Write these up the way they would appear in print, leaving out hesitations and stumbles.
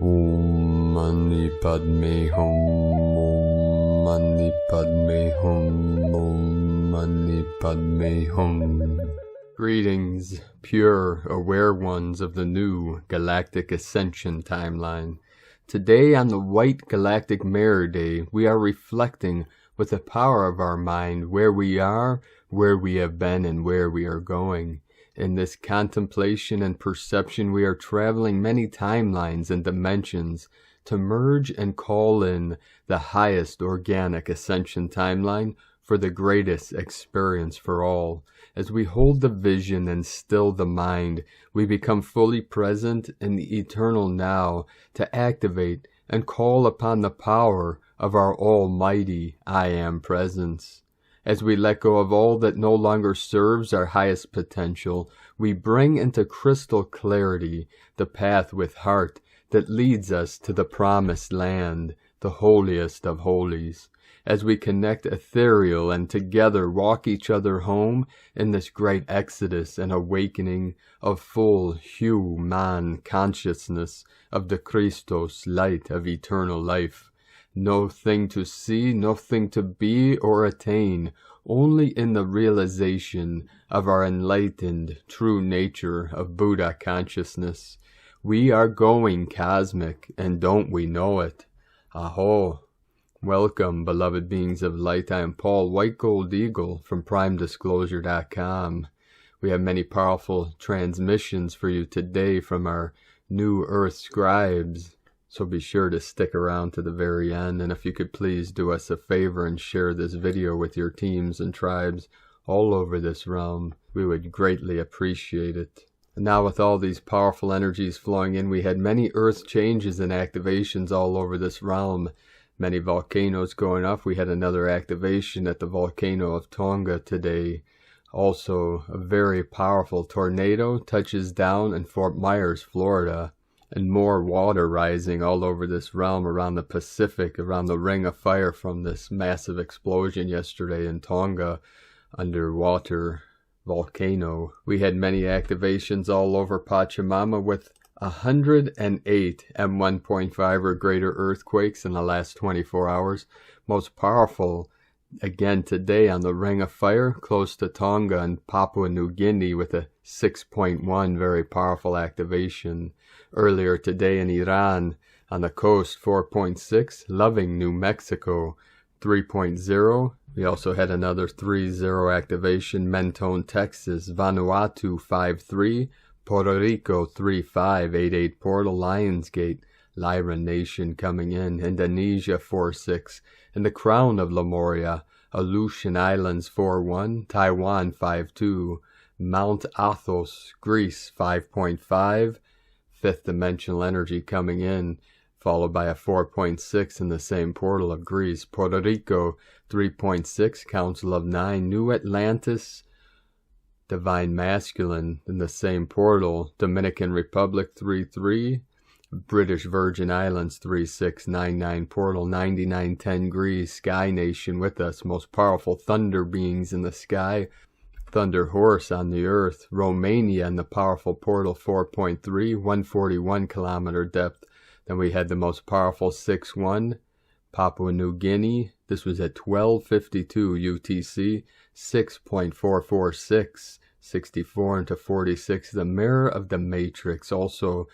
Om Mani Padme Hum, Om Mani Padme Hum, Om Mani Padme Hum. Greetings, pure, aware ones of the new Galactic Ascension timeline. Today on the White Galactic Mirror Day, we are reflecting with the power of our mind where we are, where we have been, and where we are going. In this contemplation and perception, we are traveling many timelines and dimensions to merge and call in the highest organic ascension timeline for the greatest experience for all. As we hold the vision and still the mind, we become fully present in the eternal now to activate and call upon the power of our almighty I Am presence. As we let go of all that no longer serves our highest potential, we bring into crystal clarity the path with heart that leads us to the promised land, the holiest of holies. As we connect ethereal and together walk each other home in this great exodus and awakening of full human consciousness of the Christos light of eternal life. No thing to see, no thing to be or attain, only in the realization of our enlightened true nature of Buddha consciousness. We are going cosmic, and don't we know it? Aho! Welcome, beloved beings of light. I am Paul White Gold Eagle from PrimeDisclosure.com. We have many powerful transmissions for you today from our New Earth scribes. So be sure to stick around to the very end, and if you could please do us a favor and share this video with your teams and tribes all over this realm, we would greatly appreciate it. And now with all these powerful energies flowing in, we had many earth changes and activations all over this realm. Many volcanoes going off. We had another activation at the volcano of Tonga today. Also, a very powerful tornado touches down in Fort Myers, Florida. And more water rising all over this realm around the Pacific, around the ring of fire from this massive explosion yesterday in Tonga underwater volcano. We had many activations all over Pachamama with 108 M1.5 or greater earthquakes in the last 24 hours. Most powerful again today on the ring of fire close to Tonga and Papua New Guinea with a 6.1 very powerful activation. Earlier today in Iran, on the coast, 4.6, Loving, New Mexico, 3.0. We also had another 3.0 activation, Mentone, Texas, Vanuatu, 5.3, Puerto Rico, 3.5, portal, Lionsgate, Lyra Nation coming in, Indonesia, 4.6, and the Crown of Lemuria, Aleutian Islands, 4.1, Taiwan, 5.2, Mount Athos, Greece, 5.5, fifth dimensional energy coming in, followed by a 4.6 in the same portal of Greece. Puerto Rico, 3.6, Council of 9, New Atlantis, Divine Masculine in the same portal. Dominican Republic, 3.3, British Virgin Islands, 3.699 portal, 9910 Greece, Sky Nation with us, most powerful thunder beings in the sky. Thunder Horse on the earth, Romania in the powerful portal 4.3, 141 kilometer depth. Then we had the most powerful 6.1, Papua New Guinea. This was at 12:52 UTC, 6.446, 64 into 46. The mirror of the matrix, also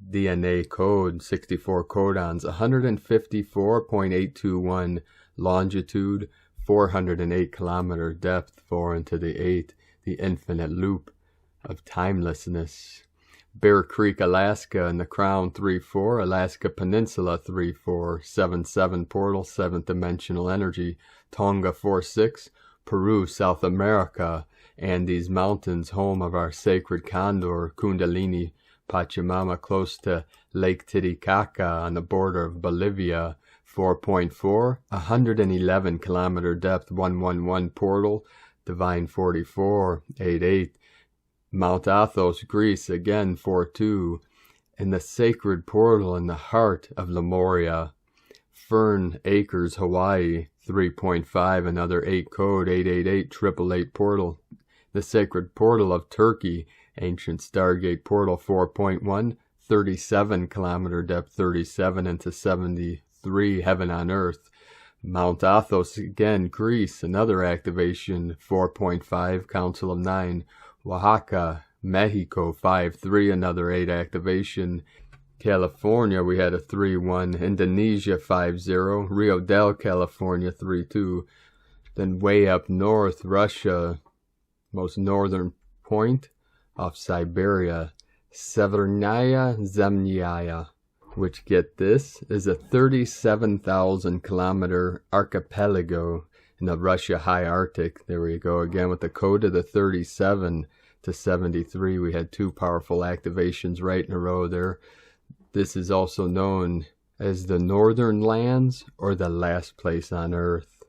DNA code, 64 codons, 154.821 longitude, 408 kilometer depth, 4 into the 8, the infinite loop of timelessness. Bear Creek, Alaska, and the Crown, 3.4, Alaska Peninsula, 3.4, 7.7 portal, 7th dimensional energy, Tonga, 4.6, Peru, South America, Andes Mountains, home of our sacred Condor, Kundalini, Pachamama, close to Lake Titicaca on the border of Bolivia, 4.4, 111 kilometer depth, 111 portal, Divine 44, 8.8, Mount Athos, Greece, again 4.2, in the sacred portal in the heart of Lemuria, Fern Acres, Hawaii, 3.5, another 8 code, 888, 888 portal, the sacred portal of Turkey, ancient Stargate portal 4.1, 37 kilometer depth, 37 into 73, heaven on earth. Mount Athos again, Greece, another activation, 4.5, Council of 9. Oaxaca, Mexico, 5-3, another 8 activation. California, we had a 3-1. Indonesia, 5-0. Rio del California, 3-2. Then way up north, Russia, most northern point off Siberia, Severnaya Zemnyaya, which, get this, is a 37,000 kilometer archipelago in the Russia high Arctic. There we go again with the code of the 37 to 73. We had 2 powerful activations right in a row there. This is also known as the Northern Lands or the last place on Earth.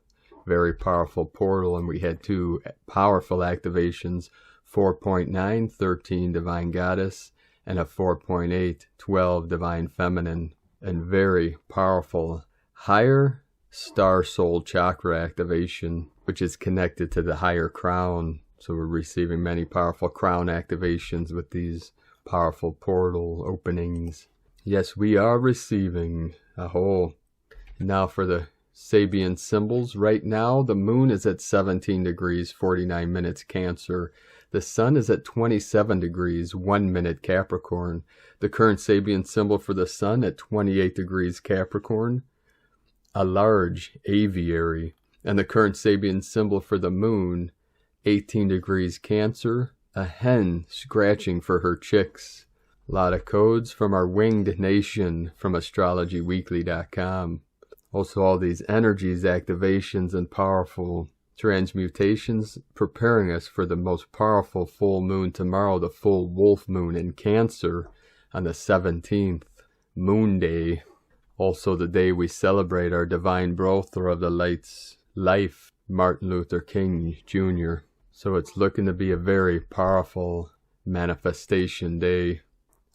Very powerful portal, and we had 2 powerful activations, 4.9, 13, Divine Goddess, and a 4.8, 12, Divine Feminine, and very powerful higher star soul chakra activation, which is connected to the higher crown. So we're receiving many powerful crown activations with these powerful portal openings. Yes, we are receiving a whole. Now for the Sabian symbols. Right now, the moon is at 17 degrees, 49 minutes Cancer. The sun is at 27 degrees, 1 minute Capricorn. The current Sabian symbol for the sun at 28 degrees Capricorn, a large aviary. And the current Sabian symbol for the moon, 18 degrees Cancer, a hen scratching for her chicks. A lot of codes from our winged nation from astrologyweekly.com. Also all these energies, activations, and powerful transmutations preparing us for the most powerful full moon tomorrow, the full wolf moon in Cancer on the 17th, Moon Day. Also the day we celebrate our divine brother of the light's life, Martin Luther King Jr. So it's looking to be a very powerful manifestation day.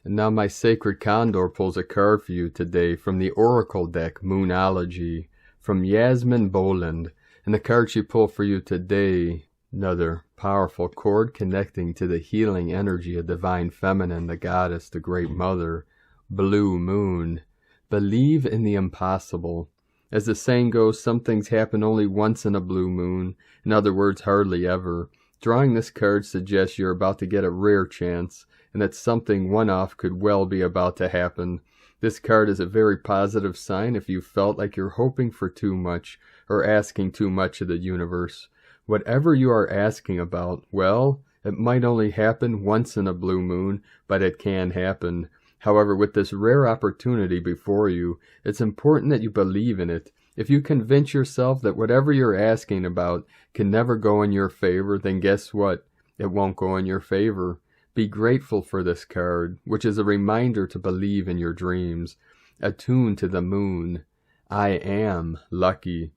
And now my sacred Condor pulls a card for you today from the Oracle deck, Moonology, from Yasmin Boland. And the card she pulled for you today, another powerful cord connecting to the healing energy of Divine Feminine, the Goddess, the Great Mother, Blue Moon. Believe in the impossible. As the saying goes, some things happen only once in a blue moon. In other words, hardly ever. Drawing this card suggests you're about to get a rare chance, and that something one-off could well be about to happen. This card is a very positive sign if you felt like you're hoping for too much or asking too much of the universe. Whatever you are asking about, well, it might only happen once in a blue moon, but it can happen. However, with this rare opportunity before you, it's important that you believe in it. If you convince yourself that whatever you're asking about can never go in your favor, then guess what? It won't go in your favor. Be grateful for this card, which is a reminder to believe in your dreams. Attune to the moon. I am lucky.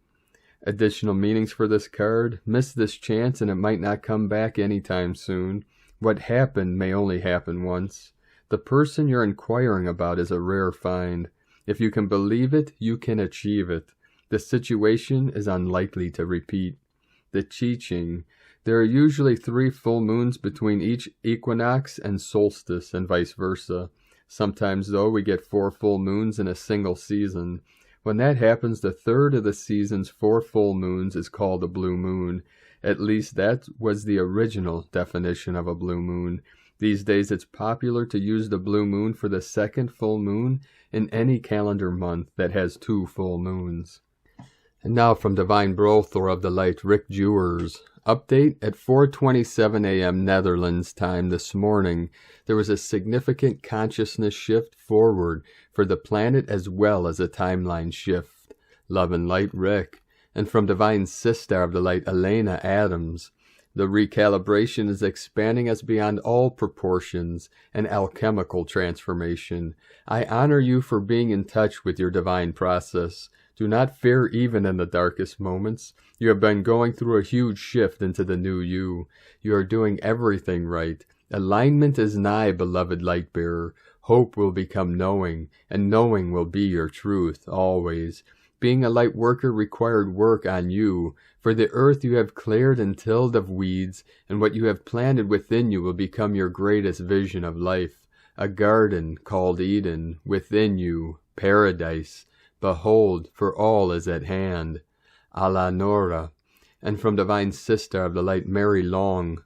Additional meanings for this card. Miss this chance and it might not come back anytime soon. What happened may only happen once. The person you're inquiring about is a rare find. If you can believe it, you can achieve it. The situation is unlikely to repeat. The teaching. There are usually 3 full moons between each equinox and solstice and vice versa. Sometimes, though, we get 4 full moons in a single season. When that happens, the third of the season's 4 full moons is called a blue moon. At least that was the original definition of a blue moon. These days it's popular to use the blue moon for the second full moon in any calendar month that has 2 full moons. And now from Divine Brother of the Light, Rick Jewers. Update at 4:27 a.m. Netherlands time this morning. There was a significant consciousness shift forward for the planet as well as a timeline shift. Love and light, Rick. And from Divine Sister of the Light, Elena Adams. The recalibration is expanding us beyond all proportions and alchemical transformation. I honor you for being in touch with your divine process. Do not fear even in the darkest moments. You have been going through a huge shift into the new you. You are doing everything right. Alignment is nigh, beloved light bearer. Hope will become knowing, and knowing will be your truth, always. Being a light worker required work on you. For the earth you have cleared and tilled of weeds, and what you have planted within you will become your greatest vision of life. a garden called Eden, within you, paradise. Behold, for all is at hand. Ala Nora. And from Divine Sister of the Light, Mary Long.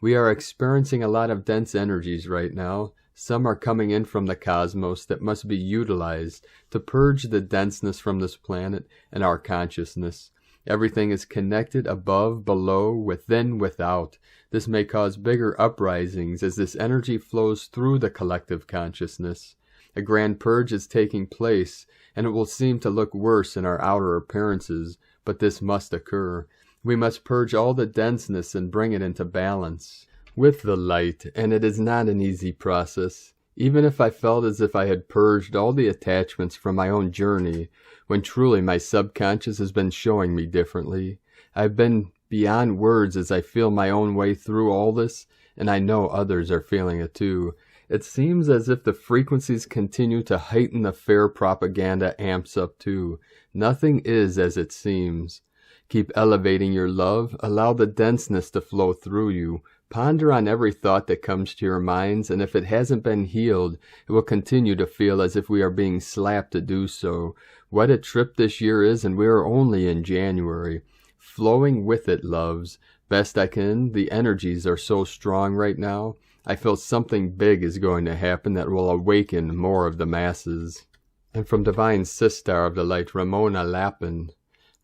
We are experiencing a lot of dense energies right now. Some are coming in from the cosmos that must be utilized to purge the denseness from this planet and our consciousness. Everything is connected above, below, within, without. This may cause bigger uprisings as this energy flows through the collective consciousness. A grand purge is taking place, and it will seem to look worse in our outer appearances, but this must occur. We must purge all the denseness and bring it into balance with the light, and it is not an easy process. Even if I felt as if I had purged all the attachments from my own journey, when truly my subconscious has been showing me differently. I've been beyond words as I feel my own way through all this, and I know others are feeling it too. It seems as if the frequencies continue to heighten, the fair propaganda amps up too. Nothing is as it seems. Keep elevating your love, allow the denseness to flow through you. Ponder on every thought that comes to your minds, and if it hasn't been healed, it will continue to feel as if we are being slapped to do so. What a trip this year is, and we are only in January. Flowing with it, loves. Best I can, the energies are so strong right now. I feel something big is going to happen that will awaken more of the masses. And from Divine Sister of the Light, Ramona Lappin,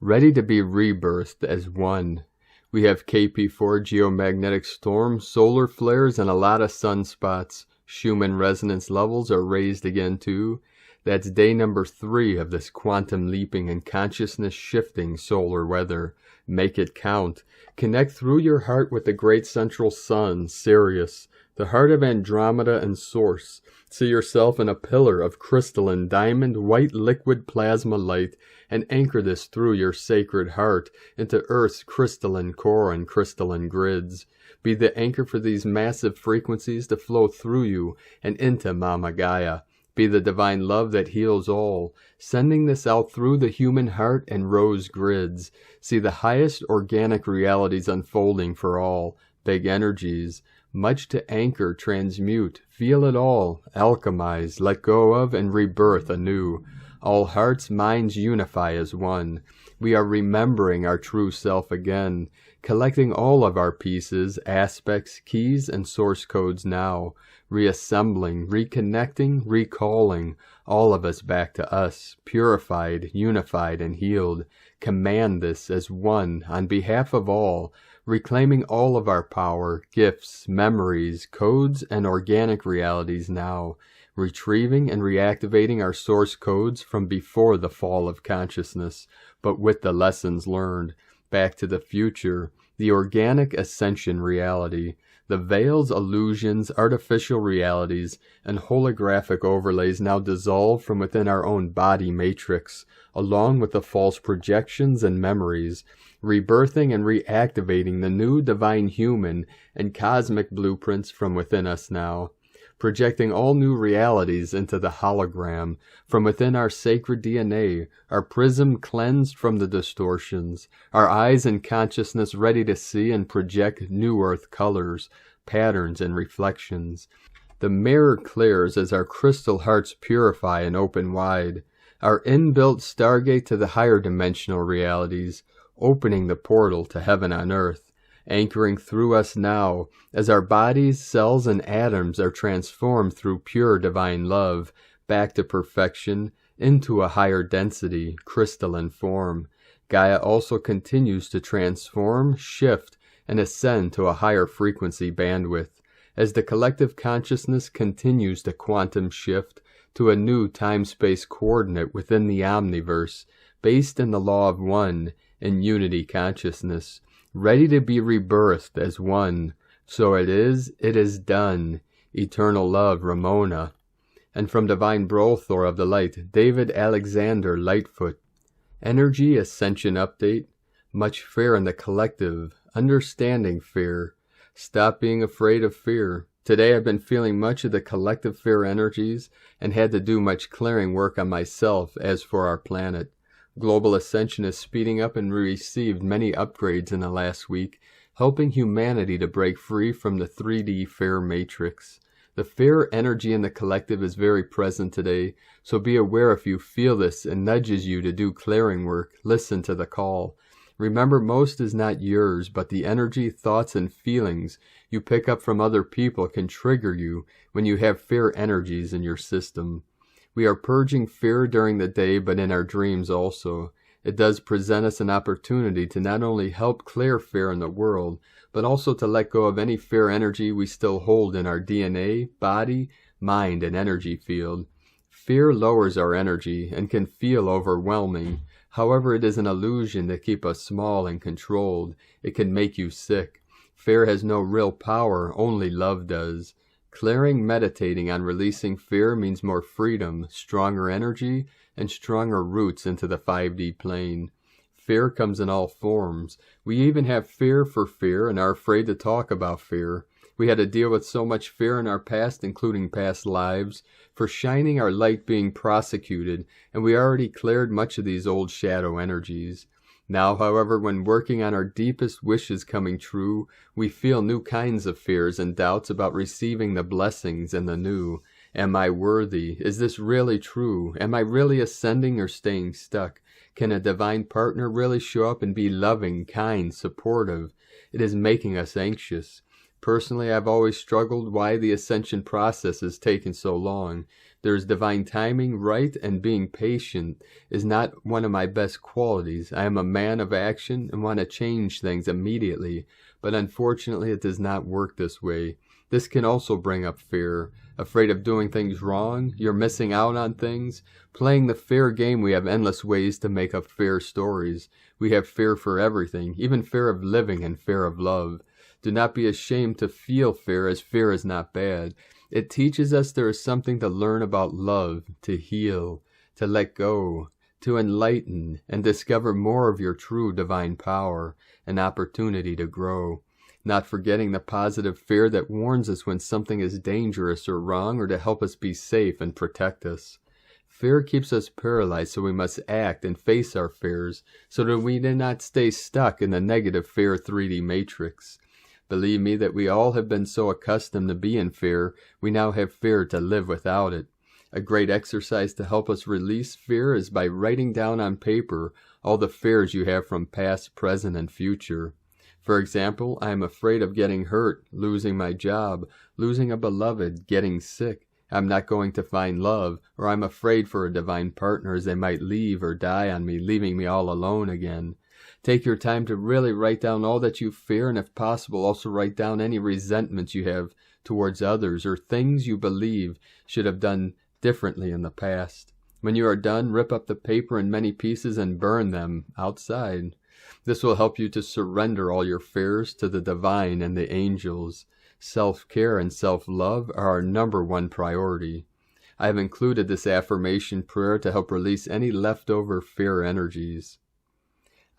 ready to be rebirthed as one. We have KP4 geomagnetic storm, solar flares, and a lot of sunspots. Schumann resonance levels are raised again too. That's day number 3 of this quantum leaping and consciousness shifting solar weather. Make it count. Connect through your heart with the great central sun, Sirius, the heart of Andromeda and Source. See yourself in a pillar of crystalline diamond white liquid plasma light, and anchor this through your sacred heart into Earth's crystalline core and crystalline grids. Be the anchor for these massive frequencies to flow through you and into Mama Gaia. Be the divine love that heals all, sending this out through the human heart and rose grids. See the highest organic realities unfolding for all, big energies. Much to anchor, transmute, feel it all, alchemize, let go of, and rebirth anew. All hearts, minds unify as one. We are remembering our true self again, collecting all of our pieces, aspects, keys, and source codes now, reassembling, reconnecting, recalling, all of us back to us, purified, unified, and healed. Command this as one on behalf of all, reclaiming all of our power, gifts, memories, codes, and organic realities now, retrieving and reactivating our source codes from before the fall of consciousness, but with the lessons learned, back to the future, the organic ascension reality, the veils, illusions, artificial realities, and holographic overlays now dissolve from within our own body matrix, along with the false projections and memories, rebirthing and reactivating the new divine human and cosmic blueprints from within us now, projecting all new realities into the hologram from within our sacred DNA, our prism cleansed from the distortions, our eyes and consciousness ready to see and project new earth colors, patterns, and reflections. The mirror clears as our crystal hearts purify and open wide, our inbuilt stargate to the higher dimensional realities, opening the portal to heaven on earth, anchoring through us now as our bodies, cells, and atoms are transformed through pure divine love back to perfection into a higher density, crystalline form. Gaia also continues to transform, shift, and ascend to a higher frequency bandwidth as the collective consciousness continues to quantum shift to a new time-space coordinate within the omniverse, based in the law of one and unity consciousness, ready to be rebirthed as one. So it is done. Eternal love, Ramona. And from Divine Brothor of the Light, David Alexander Lightfoot. Energy Ascension Update. Much fear in the collective. Understanding fear. Stop being afraid of fear. Today I've been feeling much of the collective fear energies and had to do much clearing work on myself as for our planet. Global Ascension is speeding up and we received many upgrades in the last week, helping humanity to break free from the 3D fear matrix. The fear energy in the collective is very present today, so be aware if you feel this and nudges you to do clearing work. Listen to the call. Remember, most is not yours, but the energy, thoughts, and feelings you pick up from other people can trigger you when you have fear energies in your system. We are purging fear during the day, but in our dreams also. It does present us an opportunity to not only help clear fear in the world, but also to let go of any fear energy we still hold in our DNA, body, mind, and energy field. Fear lowers our energy and can feel overwhelming. However, it is an illusion to keep us small and controlled. It can make you sick. Fear has no real power, only love does. Clearing, meditating on releasing fear means more freedom, stronger energy, and stronger roots into the 5D plane. Fear comes in all forms. We even have fear for fear and are afraid to talk about fear. We had to deal with so much fear in our past, including past lives, for shining our light being prosecuted, and we already cleared much of these old shadow energies. Now, however, when working on our deepest wishes coming true, we feel new kinds of fears and doubts about receiving the blessings and the new. Am I worthy? Is this really true? Am I really ascending or staying stuck? Can a divine partner really show up and be loving, kind, supportive? It is making us anxious. Personally, I've always struggled why the ascension process has taken so long. There is divine timing, right, and being patient is not one of my best qualities. I am a man of action and want to change things immediately, but unfortunately it does not work this way. This can also bring up fear. Afraid of doing things wrong, you're missing out on things. Playing the fear game, we have endless ways to make up fear stories. We have fear for everything, even fear of living and fear of love. Do not be ashamed to feel fear, as fear is not bad. It teaches us there is something to learn about love, to heal, to let go, to enlighten, and discover more of your true divine power, an opportunity to grow. Not forgetting the positive fear that warns us when something is dangerous or wrong, or to help us be safe and protect us. Fear keeps us paralyzed, so we must act and face our fears, so that we do not stay stuck in the negative fear 3D matrix. Believe me that we all have been so accustomed to be in fear, we now have fear to live without it. A great exercise to help us release fear is by writing down on paper all the fears you have from past, present, and future. For example, I am afraid of getting hurt, losing my job, losing a beloved, getting sick. I'm not going to find love, or I'm afraid for a divine partner as they might leave or die on me, leaving me all alone again. Take your time to really write down all that you fear, and if possible, also write down any resentments you have towards others or things you believe should have done differently in the past. When you are done, rip up the paper in many pieces and burn them outside. This will help you to surrender all your fears to the divine and the angels. Self-care and self-love are our #1 priority. I have included this affirmation prayer to help release any leftover fear energies.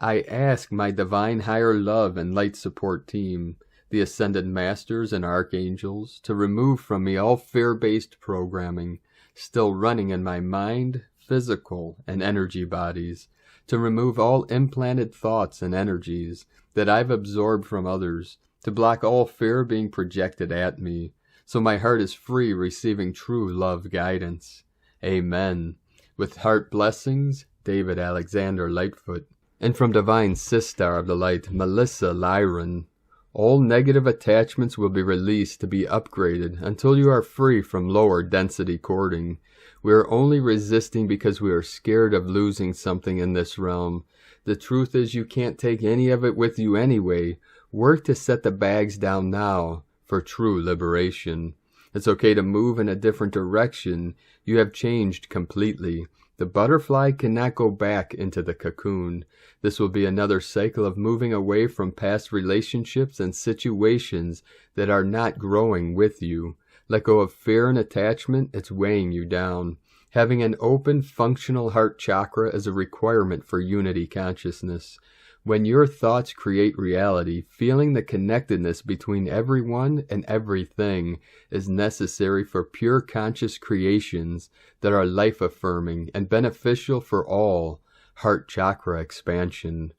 I ask my divine higher love and light support team, the ascended masters and archangels, to remove from me all fear-based programming still running in my mind, physical, and energy bodies, to remove all implanted thoughts and energies that I've absorbed from others, to block all fear being projected at me, so my heart is free, receiving true love guidance. Amen. With heart blessings, David Alexander Lightfoot. And from Divine Sistar of the Light, Melissa Lyron. All negative attachments will be released to be upgraded until you are free from lower density cording. We are only resisting because we are scared of losing something in this realm. The truth is you can't take any of it with you anyway. Work to set the bags down now for true liberation. It's okay to move in a different direction. You have changed completely. The butterfly cannot go back into the cocoon. This will be another cycle of moving away from past relationships and situations that are not growing with you. Let go of fear and attachment. It's weighing you down. Having an open, functional heart chakra is a requirement for unity consciousness. When your thoughts create reality, feeling the connectedness between everyone and everything is necessary for pure conscious creations that are life-affirming and beneficial for all. Heart chakra expansion.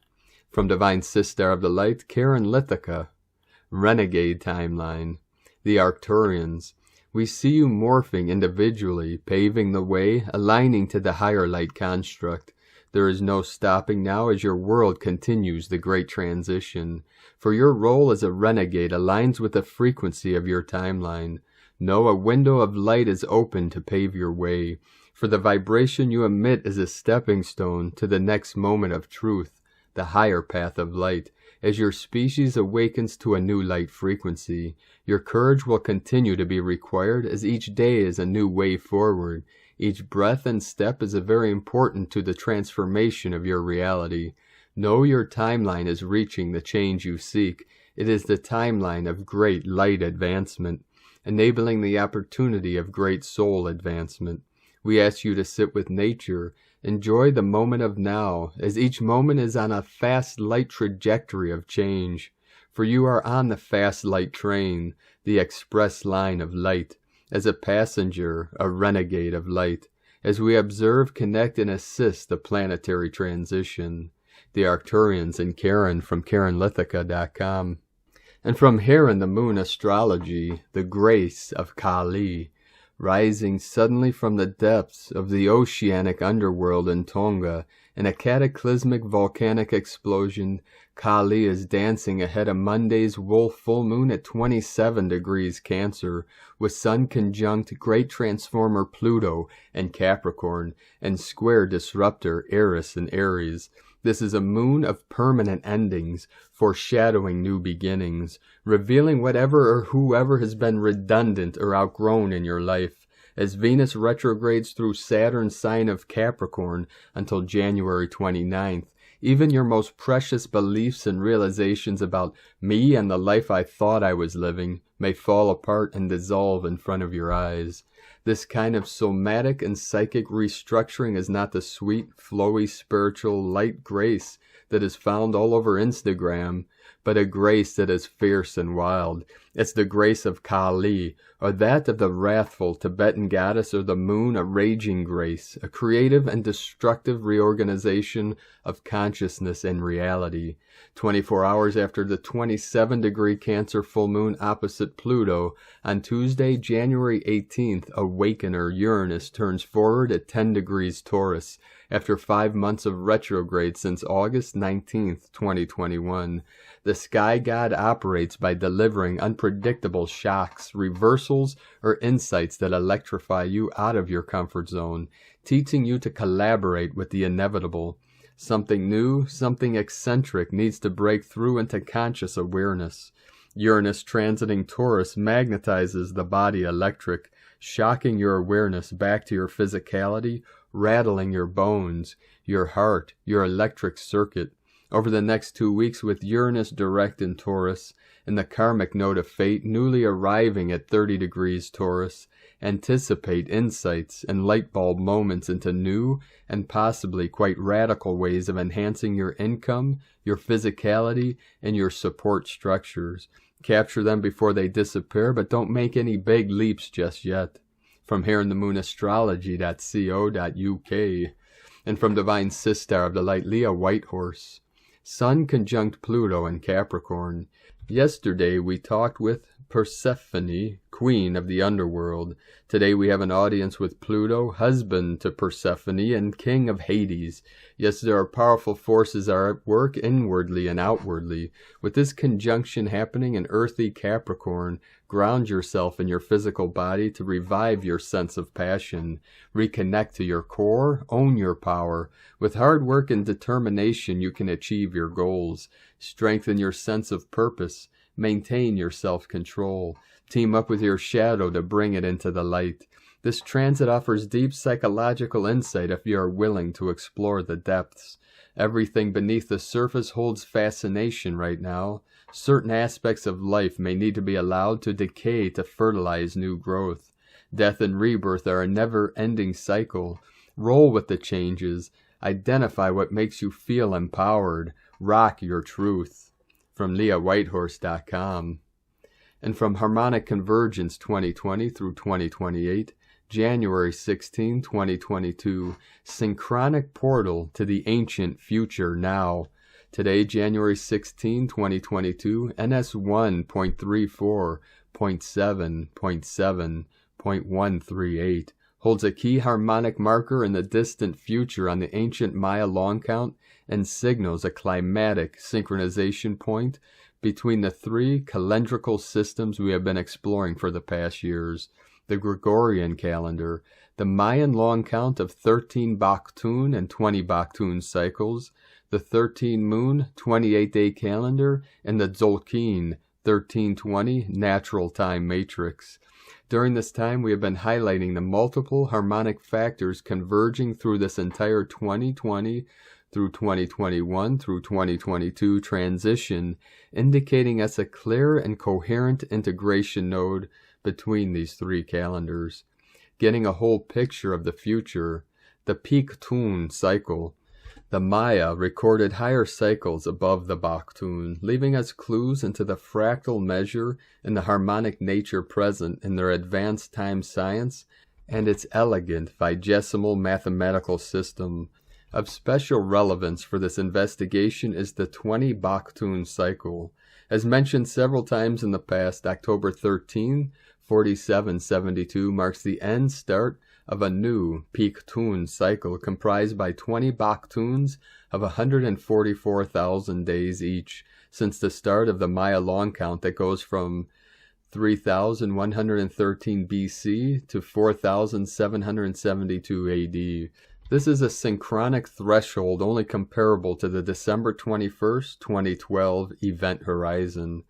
From Divine Sister of the Light, Karen Lithica. Renegade timeline. The Arcturians. We see you morphing individually, paving the way, aligning to the higher light construct. There is no stopping now as your world continues the great transition. For your role as a renegade aligns with the frequency of your timeline. Know a window of light is open to pave your way. For the vibration you emit is a stepping stone to the next moment of truth, the higher path of light. As your species awakens to a new light frequency, your courage will continue to be required as each day is a new way forward. Each breath and step is very important to the transformation of your reality. Know your timeline is reaching the change you seek. It is the timeline of great light advancement, enabling the opportunity of great soul advancement. We ask you to sit with nature. Enjoy the moment of now, as each moment is on a fast light trajectory of change. For you are on the fast light train, the express line of light. As a passenger, a renegade of light. As we observe, connect, and assist the planetary transition. The Arcturians and Karen from KarenLithica.com. And from Heron the Moon Astrology, the grace of Kali. Rising suddenly from the depths of the oceanic underworld in Tonga, in a cataclysmic volcanic explosion, Kali is dancing ahead of Monday's wolf full moon at 27 degrees Cancer, with Sun conjunct great transformer Pluto and Capricorn, and square disruptor Eris and Aries. This is a moon of permanent endings, foreshadowing new beginnings, revealing whatever or whoever has been redundant or outgrown in your life. As Venus retrogrades through Saturn's sign of Capricorn until January 29th, even your most precious beliefs and realizations about me and the life I thought I was living may fall apart and dissolve in front of your eyes. This kind of somatic and psychic restructuring is not the sweet, flowy, spiritual, light grace that is found all over Instagram, but a grace that is fierce and wild. It's the grace of Kali, or that of the wrathful Tibetan goddess, or the moon, a raging grace, a creative and destructive reorganization of consciousness and reality. 24 hours after the 27-degree Cancer full moon opposite Pluto, on Tuesday, January 18th, Awakener Uranus turns forward at 10 degrees Taurus, after 5 months of retrograde since August 19th, 2021. The sky god operates by delivering unpredictable shocks, reversals, or insights that electrify you out of your comfort zone, teaching you to collaborate with the inevitable. Something new, something eccentric needs to break through into conscious awareness. Uranus transiting Taurus magnetizes the body electric, shocking your awareness back to your physicality, rattling your bones, your heart, your electric circuit. Over the next 2 weeks, with Uranus direct in Taurus, and the karmic node of fate newly arriving at 30 degrees Taurus, anticipate insights and light bulb moments into new and possibly quite radical ways of enhancing your income, your physicality, and your support structures. Capture them before they disappear, but don't make any big leaps just yet. From HeronTheMoonAstrology.co.uk, and from Divine Sistar of the Light Leah Whitehorse. Sun conjunct Pluto and Capricorn. Yesterday we talked with Persephone, queen of the underworld. Today we have an audience with Pluto, husband to Persephone and king of Hades. Yes, there are powerful forces are at work inwardly and outwardly. With this conjunction happening in earthy Capricorn, ground yourself in your physical body to revive your sense of passion. Reconnect to your core, own your power. With hard work and determination you can achieve your goals. Strengthen your sense of purpose. Maintain your self-control. Team up with your shadow to bring it into the light. This transit offers deep psychological insight if you are willing to explore the depths. Everything beneath the surface holds fascination right now. Certain aspects of life may need to be allowed to decay to fertilize new growth. Death and rebirth are a never-ending cycle. Roll with the changes. Identify what makes you feel empowered. Rock your truth. From LeahWhitehorse.com. And from Harmonic Convergence 2020 through 2028, January 16, 2022, Synchronic Portal to the Ancient Future Now. Today, January 16, 2022, NS 1.34.7.7, 0.138, holds a key harmonic marker in the distant future on the ancient Maya long count and signals a climatic synchronization point between the three calendrical systems we have been exploring for the past years: the Gregorian calendar, the Mayan long count of 13 Baktun and 20 Baktun cycles, the 13-moon 28-day calendar, and the Tzolk'in 1320 natural time matrix. During this time, we have been highlighting the multiple harmonic factors converging through this entire 2020 through 2021 through 2022 transition, indicating us a clear and coherent integration node between these three calendars. Getting a whole picture of the future, the peak tune cycle. The Maya recorded higher cycles above the Baktun, leaving us clues into the fractal measure and the harmonic nature present in their advanced time science and its elegant vigesimal mathematical system. Of special relevance for this investigation is the 20 Baktun cycle. As mentioned several times in the past, October 13, 4772 marks the end start of a new peak tune cycle comprised by 20 Baktuns of 144,000 days each, since the start of the Maya long count that goes from 3113 BC to 4772 AD. This is a synchronic threshold only comparable to the December 21st, 2012 event horizon.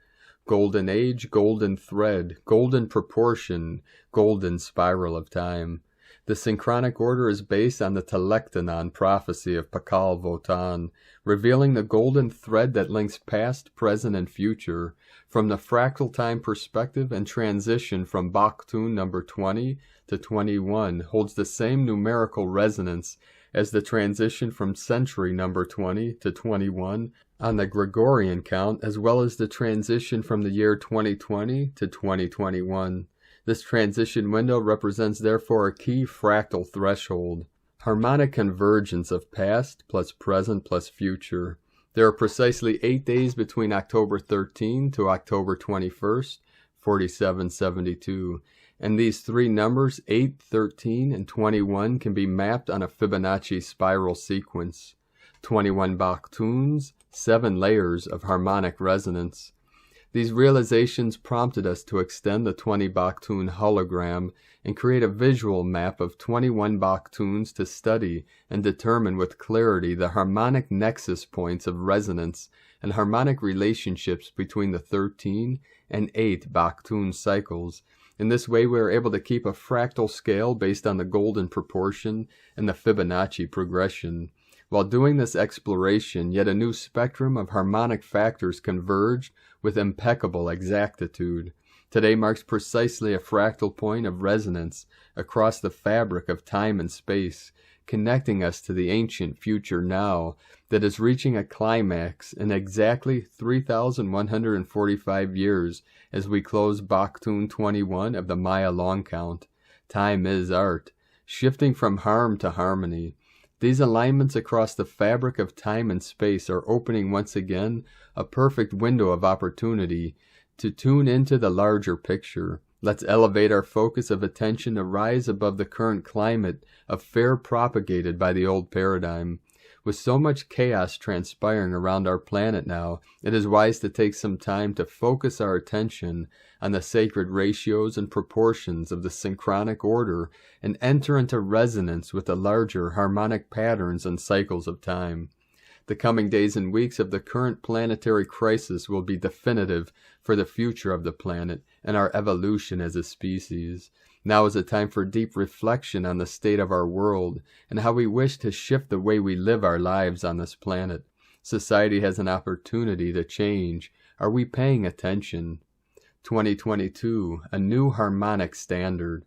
Golden age, golden thread, golden proportion, golden spiral of time. The synchronic order is based on the Telektonon prophecy of Pakal Votan, revealing the golden thread that links past, present, and future. From the fractal time perspective, and transition from Baktun number 20 to 21 holds the same numerical resonance as the transition from century number 20 to 21 on the Gregorian count, as well as the transition from the year 2020 to 2021. This transition window represents therefore a key fractal threshold, harmonic convergence of past plus present plus future. There are precisely 8 days between October 13 to October 21st, 4772, and these three numbers, 8, 13, and 21, can be mapped on a Fibonacci spiral sequence. 21 Baktuns, 7 layers of harmonic resonance. These realizations prompted us to extend the 20 Baktun hologram and create a visual map of 21 Baktuns to study and determine with clarity the harmonic nexus points of resonance and harmonic relationships between the 13 and 8 Baktun cycles. In this way, we are able to keep a fractal scale based on the golden proportion and the Fibonacci progression. While doing this exploration, yet a new spectrum of harmonic factors converged with impeccable exactitude. Today marks precisely a fractal point of resonance across the fabric of time and space, connecting us to the ancient future now that is reaching a climax in exactly 3,145 years as we close Baktun 21 of the Maya long count. Time is art, shifting from harm to harmony. These alignments across the fabric of time and space are opening once again a perfect window of opportunity to tune into the larger picture. Let's elevate our focus of attention to rise above the current climate of fear propagated by the old paradigm. With so much chaos transpiring around our planet now, it is wise to take some time to focus our attention on the sacred ratios and proportions of the synchronic order and enter into resonance with the larger harmonic patterns and cycles of time. The coming days and weeks of the current planetary crisis will be definitive for the future of the planet and our evolution as a species. Now is a time for deep reflection on the state of our world and how we wish to shift the way we live our lives on this planet. Society has an opportunity to change. Are we paying attention? 2022, a new harmonic standard.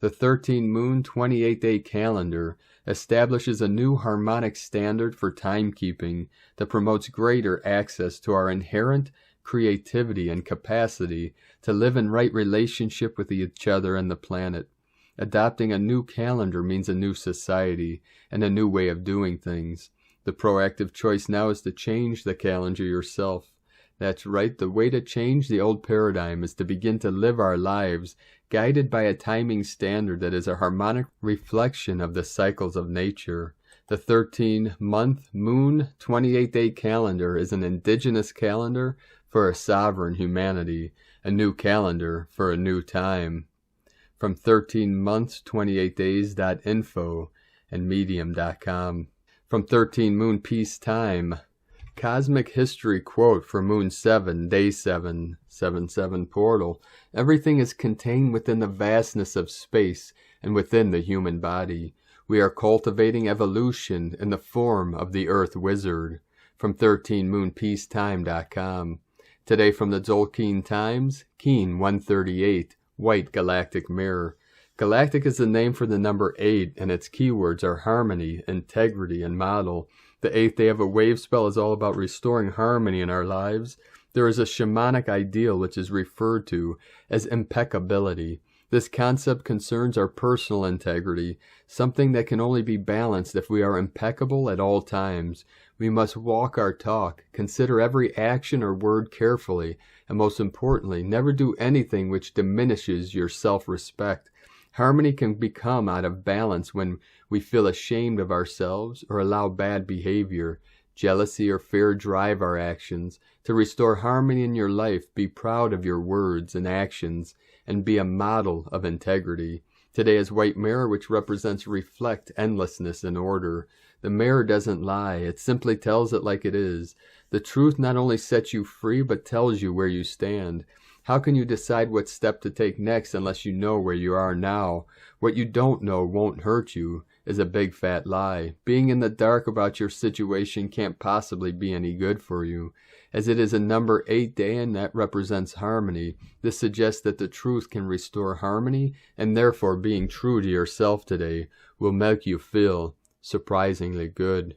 The 13-moon 28-day calendar establishes a new harmonic standard for timekeeping that promotes greater access to our inherent creativity and capacity to live in right relationship with each other and the planet. Adopting a new calendar means a new society and a new way of doing things. The proactive choice now is to change the calendar yourself. That's right, the way to change the old paradigm is to begin to live our lives guided by a timing standard that is a harmonic reflection of the cycles of nature. The 13-month moon 28-day calendar is an indigenous calendar for a sovereign humanity, a new calendar for a new time. From 13months28days.info and medium.com. From 13 moon peace time. Cosmic history quote for Moon 7, Day 7, 7-7 portal. Everything is contained within the vastness of space and within the human body. We are cultivating evolution in the form of the Earth Wizard. From 13moonpeacetime.com. Today from the Tzolk'in Times, Keen 138, White Galactic Mirror. Galactic is the name for the number 8, and its keywords are harmony, integrity, and model. The 8th day of a wave spell is all about restoring harmony in our lives. There is a shamanic ideal which is referred to as impeccability. This concept concerns our personal integrity, something that can only be balanced if we are impeccable at all times. We must walk our talk, consider every action or word carefully, and most importantly, never do anything which diminishes your self-respect. Harmony can become out of balance when we feel ashamed of ourselves or allow bad behavior, jealousy, or fear drive our actions. To restore harmony in your life, be proud of your words and actions, and be a model of integrity. Today is White Mirror, which represents reflect, endlessness, and order. The mirror doesn't lie, it simply tells it like it is. The truth not only sets you free, but tells you where you stand. How can you decide what step to take next unless you know where you are now? What you don't know won't hurt you is a big fat lie. Being in the dark about your situation can't possibly be any good for you. As it is a number 8 day and that represents harmony, this suggests that the truth can restore harmony, and therefore being true to yourself today will make you feel surprisingly good.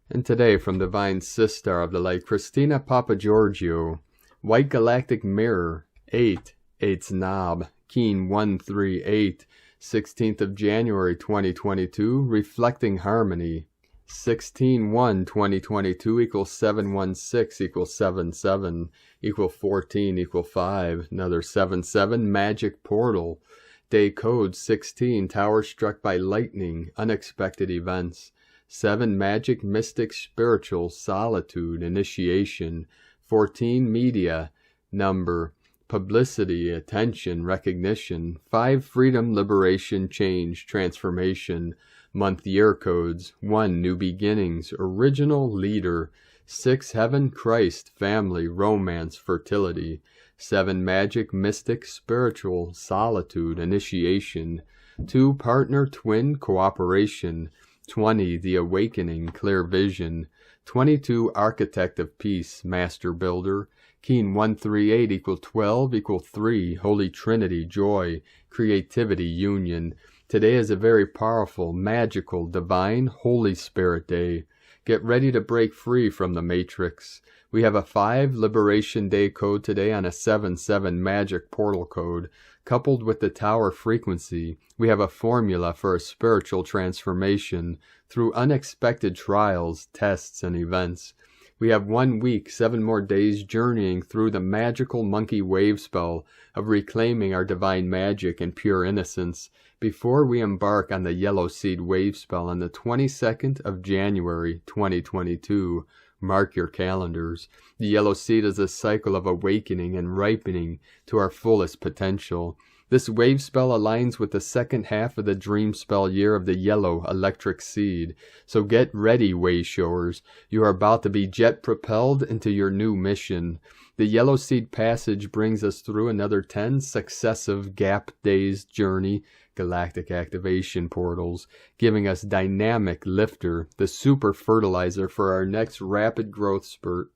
And today from Divine Sister of the Light, Christina Papagiorgio, White Galactic Mirror, 8, 8's Knob, Keen 138, 16th of January 2022, Reflecting Harmony. 16-1-2022 equals 716 equals 77 equal 14 equal 5. Another 7-7, Magic Portal. Day code 16, Tower struck by lightning, unexpected events. 7, Magic, Mystic, Spiritual, Solitude, Initiation. 14, Media, Number, Publicity, Attention, Recognition. 5, Freedom, Liberation, Change, Transformation. Month year codes. 1, New Beginnings, Original, Leader. 6, Heaven, Christ, Family, Romance, Fertility. 7, Magic, Mystic, Spiritual, Solitude, Initiation. 2, Partner, Twin, Cooperation. 20, The Awakening, Clear Vision. 22, Architect of Peace, Master Builder. Keen 138 equal 12 equal 3, Holy Trinity, Joy, Creativity, Union. Today is a very powerful, magical, divine, Holy Spirit day. Get ready to break free from the Matrix. We have a 5 Liberation Day code today on a 7-7 Magic Portal code. Coupled with the Tower frequency, we have a formula for a spiritual transformation through unexpected trials, tests, and events. We have 1 week, 7 more days journeying through the magical monkey wave spell of reclaiming our divine magic and pure innocence before we embark on the yellow seed wave spell on the 22nd of January 2022. Mark your calendars. The yellow seed is a cycle of awakening and ripening to our fullest potential. This wave spell aligns with the second half of the dream spell year of the yellow electric seed. So get ready, way showers. You are about to be jet propelled into your new mission. The yellow seed passage brings us through another 10 successive gap days journey, galactic activation portals, giving us dynamic lifter, the super fertilizer for our next rapid growth spurt.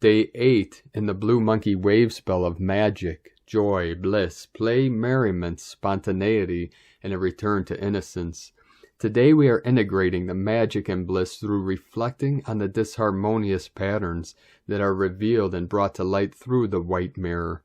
Day 8 in the blue monkey wave spell of magic, joy, bliss, play, merriment, spontaneity, and a return to innocence. Today we are integrating the magic and bliss through reflecting on the disharmonious patterns that are revealed and brought to light through the white mirror.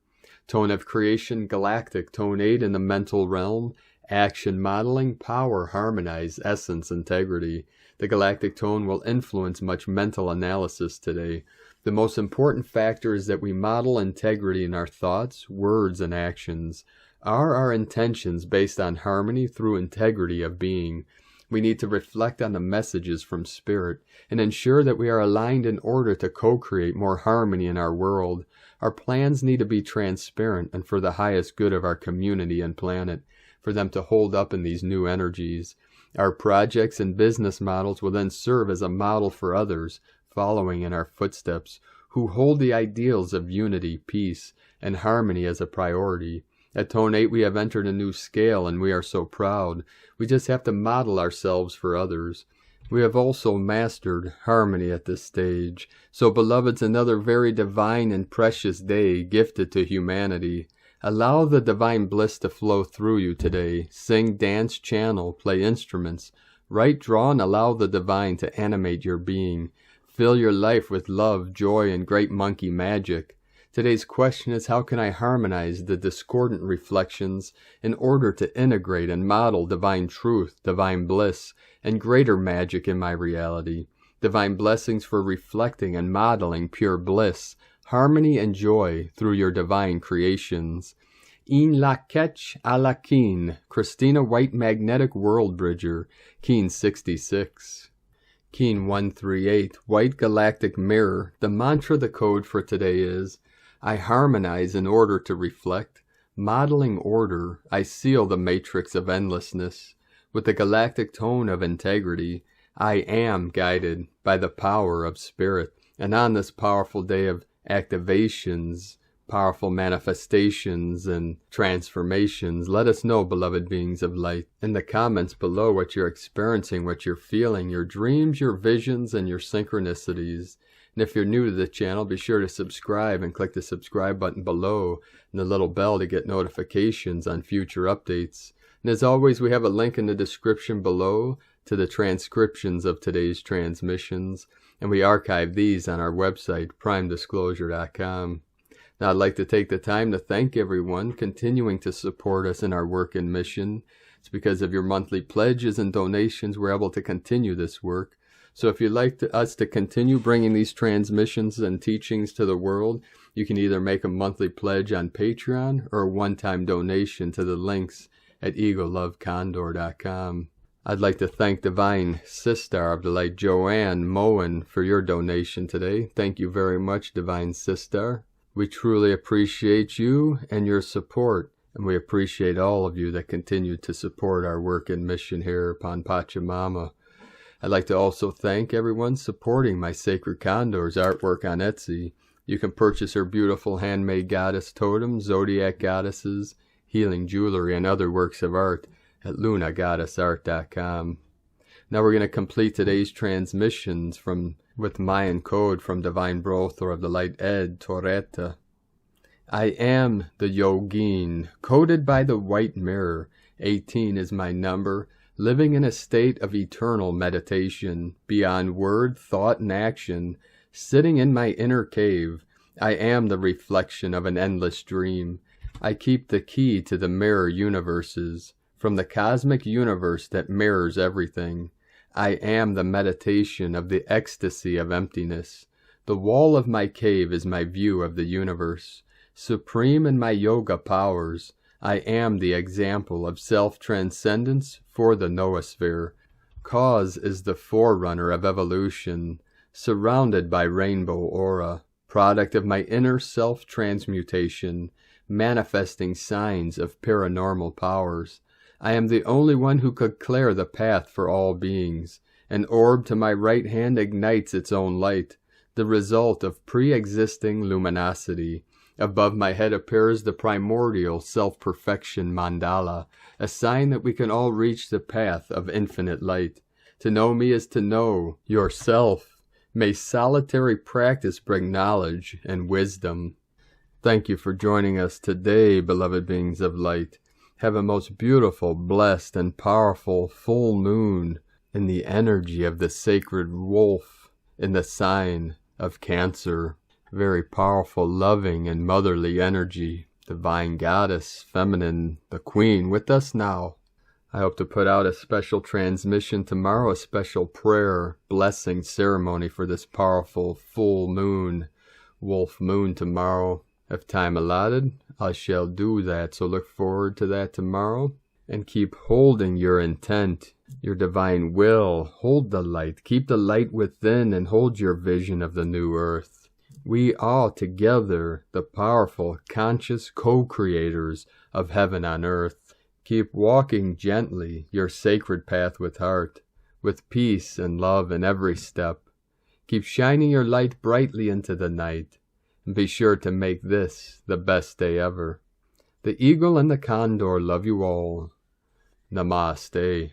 Tone of creation, galactic, tone 8 in the mental realm, Action, modeling, power, harmonize, essence, integrity. The galactic tone will influence much mental analysis today. The most important factor is that we model integrity in our thoughts, words, and actions. Are our intentions based on harmony through integrity of being? We need to reflect on the messages from Spirit and ensure that we are aligned in order to co-create more harmony in our world. Our plans need to be transparent and for the highest good of our community and planet, for them to hold up in these new energies. Our projects and business models will then serve as a model for others, following in our footsteps, who hold the ideals of unity, peace, and harmony as a priority. At Tone 8 we have entered a new scale and we are so proud. We just have to model ourselves for others. We have also mastered harmony at this stage. So beloveds, another very divine and precious day gifted to humanity. Allow the divine bliss to flow through you today. Sing, dance, channel, play instruments. Write, draw, and allow the divine to animate your being. Fill your life with love, joy, and great monkey magic. Today's question is, how can I harmonize the discordant reflections in order to integrate and model divine truth, divine bliss, and greater magic in my reality? Divine blessings for reflecting and modeling pure bliss, harmony, and joy through your divine creations. In la ketch a la Keen, Christina White Magnetic World Bridger, Keen 66. Keen 138, White Galactic Mirror. The mantra, the code for today is, I harmonize in order to reflect. Modeling order, I seal the matrix of endlessness. With the galactic tone of integrity, I am guided by the power of Spirit. And on this powerful day of activations, powerful manifestations, and transformations, let us know, beloved beings of light, in the comments below what you're experiencing, what you're feeling, your dreams, your visions, and your synchronicities. And if you're new to the channel, be sure to subscribe and click the subscribe button below and the little bell to get notifications on future updates. And as always, we have a link in the description below to the transcriptions of today's transmissions, and we archive these on our website, primedisclosure.com. Now, I'd like to take the time to thank everyone continuing to support us in our work and mission. It's because of your monthly pledges and donations we're able to continue this work. So if you'd like us to continue bringing these transmissions and teachings to the world, you can either make a monthly pledge on Patreon or a one-time donation to the links at egolovecondor.com. I'd like to thank Divine Sistar of the Light, Joann Moen, for your donation today. Thank you very much, Divine Sistar. We truly appreciate you and your support, and we appreciate all of you that continue to support our work and mission here upon Pachamama. I'd like to also thank everyone supporting my Sacred Condor's artwork on Etsy. You can purchase her beautiful handmade goddess totems, zodiac goddesses, healing jewelry, and other works of art at lunagoddessart.com. Now we're going to complete today's transmissions with Mayan code from Divine Brothor of the Light Ed Torreta. I am the Yogin, coded by the white mirror. 18 is my number, living in a state of eternal meditation, beyond word, thought, and action, sitting in my inner cave. I am the reflection of an endless dream. I keep the key to the mirror universes, from the cosmic universe that mirrors everything. I am the meditation of the ecstasy of emptiness. The wall of my cave is my view of the universe. Supreme in my yoga powers, I am the example of self-transcendence for the noosphere. Cause is the forerunner of evolution, surrounded by rainbow aura, product of my inner self-transmutation, manifesting signs of paranormal powers. I am the only one who could clear the path for all beings. An orb to my right hand ignites its own light, the result of pre-existing luminosity. Above my head appears the primordial self-perfection mandala, a sign that we can all reach the path of infinite light. To know me is to know yourself. May solitary practice bring knowledge and wisdom. Thank you for joining us today, beloved beings of light. Have a most beautiful, blessed, and powerful full moon in the energy of the sacred wolf in the sign of Cancer. Very powerful, loving, and motherly energy. Divine Goddess, Feminine, the Queen, with us now. I hope to put out a special transmission tomorrow, a special prayer, blessing ceremony for this powerful full moon, wolf moon tomorrow. If time allotted, I shall do that, so look forward to that tomorrow. And keep holding your intent, your divine will. Hold the light, keep the light within, and hold your vision of the new earth. We all together, the powerful, conscious co-creators of heaven on earth. Keep walking gently your sacred path with heart, with peace and love in every step. Keep shining your light brightly into the night, and be sure to make this the best day ever. The eagle and the condor love you all. Namaste.